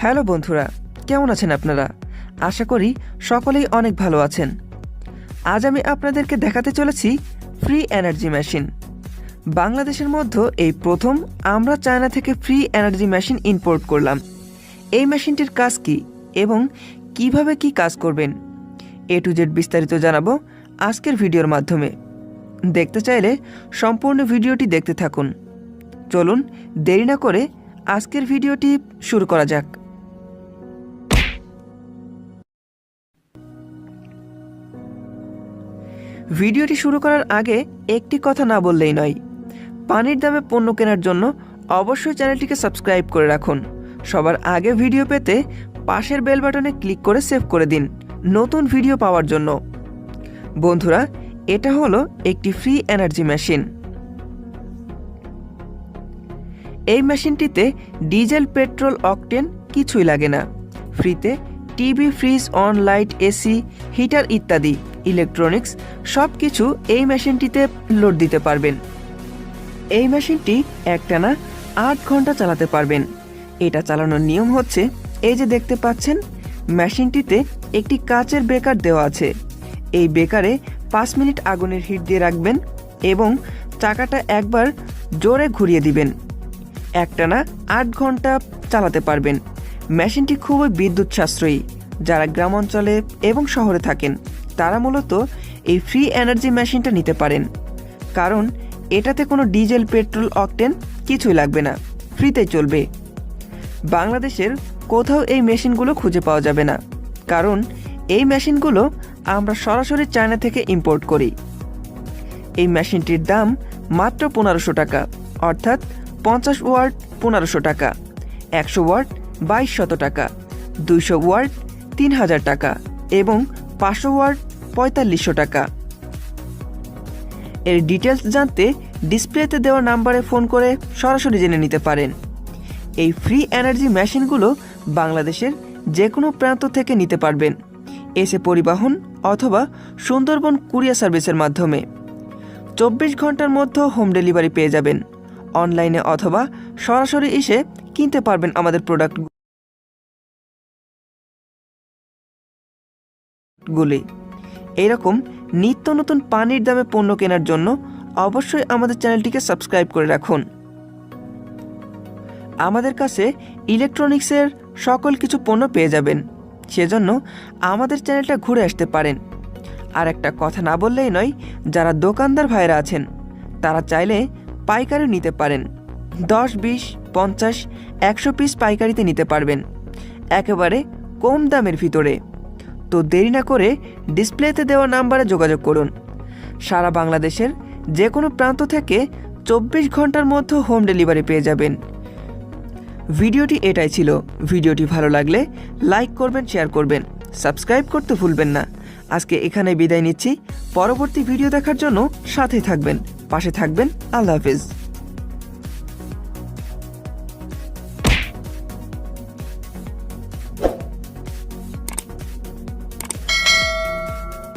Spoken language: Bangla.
হ্যালো বন্ধুরা, কেমন আছেন আপনারা? আশা করি সকলেই অনেক ভালো আছেন। আজ আমি আপনাদেরকে দেখাতে চলেছি ফ্রি এনার্জি মেশিন। বাংলাদেশের মধ্যে এই প্রথম আমরা চায়না থেকে ফ্রি এনার্জি মেশিন ইম্পোর্ট করলাম। এই মেশিনটির কাজ কি এবং কিভাবে কি কাজ করবেন, এ টু জেড বিস্তারিত জানাবো আজকের ভিডিওর মাধ্যমে। দেখতে চাইলে সম্পূর্ণ ভিডিওটি দেখতে থাকুন। চলুন দেরি না করে আজকের ভিডিওটি শুরু করা যাক। ভিডিওটি শুরু করার আগে একটি কথা না বললেই নয়। পানির দামে পণ্য কেনার জন্য অবশ্যই চ্যানেলটিকে সাবস্ক্রাইব করে রাখুন। সবার আগে ভিডিও পেতে পাশের বেল বাটনে ক্লিক করে সেভ করে দিন নতুন ভিডিও পাওয়ার জন্য। বন্ধুরা, এটা হলো একটি ফ্রি এনার্জি মেশিন। এই মেশিনটিতে ডিজেল, পেট্রোল, অকটেন কিছুই লাগে না। ফ্রিতে TV, fridge, on light, AC, heater ইত্যাদি ইলেকট্রনিক্স সব কিছু এই মেশিনটিতে লোড দিতে পারবেন। এই মেশিনটি একটানা 8 ঘন্টা চালাতে পারবেন। এটা চালানোর নিয়ম হচ্ছে, এই যে দেখতে পাচ্ছেন, মেশিনটিতে একটি কাচের বেকার দেওয়া আছে। এই বেকারে 5 মিনিট আগুনের হিট দিয়ে রাখবেন এবং চাকাটা একবার জোরে ঘুরিয়ে দিবেন। একটানা 8 ঘন্টা চালাতে পারবেন। মেশিনটি খুবই বিদ্যুৎ সাশ্রয়ী। যারা গ্রাম অঞ্চলে এবং শহরে থাকেন তারা মূলত এই ফ্রি এনার্জি মেশিনটা নিতে পারেন, কারণ এটাতে কোনো ডিজেল, পেট্রোল, অকটেন কিছুই লাগবে না, ফ্রিতেই চলবে। বাংলাদেশের কোথাও এই মেশিনগুলো খুঁজে পাওয়া যাবে না, কারণ এই মেশিনগুলো আমরা সরাসরি চায়না থেকে ইম্পোর্ট করি। এই মেশিনটির দাম মাত্র 1500 টাকা, অর্থাৎ 50 ওয়াট 1500 টাকা, 100 ওয়াট 2200 টাকা, 200 ওয়াট 3000 টাকা এবং 500 ওয়াট 4500 টাকা। এর ডিটেলস জানতে ডিসপ্লেতে দেওয়া নাম্বারে ফোন করে সরাসরি জেনে নিতে পারেন। এই ফ্রি এনার্জি মেশিনগুলো বাংলাদেশের যে কোনো প্রান্ত থেকে নিতে পারবেন, এসে পরিবহন অথবা সুন্দরবন কুরিয়ার সার্ভিসের মাধ্যমে। 24 ঘন্টার মধ্যে হোম ডেলিভারি পেয়ে যাবেন। অনলাইনে অথবা সরাসরি এসে কিনতে পারবেন আমাদের প্রোডাক্টগুলি। এইরকম নিত্য নতুন পানির দামে পণ্য কেনার জন্য অবশ্যই আমাদের চ্যানেলটিকে সাবস্ক্রাইব করে রাখুন। আমাদের কাছে ইলেকট্রনিক্সের সকল কিছু পণ্য পেয়ে যাবেন, সেজন্য আমাদের চ্যানেলটা ঘুরে আসতে পারেন। আর একটা কথা না বললেই নয়, যারা দোকানদার ভাইরা আছেন তারা চাইলে পাইকারি নিতে পারেন। 10, 20, 50, 100 পিস পাইকারিতে নিতে পারবেন, একেবারে কম দামের ভিতরে। তো দেরি না করে ডিসপ্লেতে দেওয়া নাম্বারে যোগাযোগ করুন। সারা বাংলাদেশের যে কোনো প্রান্ত থেকে 24 ঘন্টার মধ্যে হোম ডেলিভারি পেয়ে যাবেন। ভিডিওটি এটাই ছিল। ভিডিওটি ভালো লাগলে লাইক করবেন, শেয়ার করবেন, সাবস্ক্রাইব করতে ভুলবেন না। আজকে এখানে বিদায় নিচ্ছি। পরবর্তী ভিডিও দেখার জন্য সাথে থাকবেন, পাশে থাকবেন। আল্লাহ হাফেজ।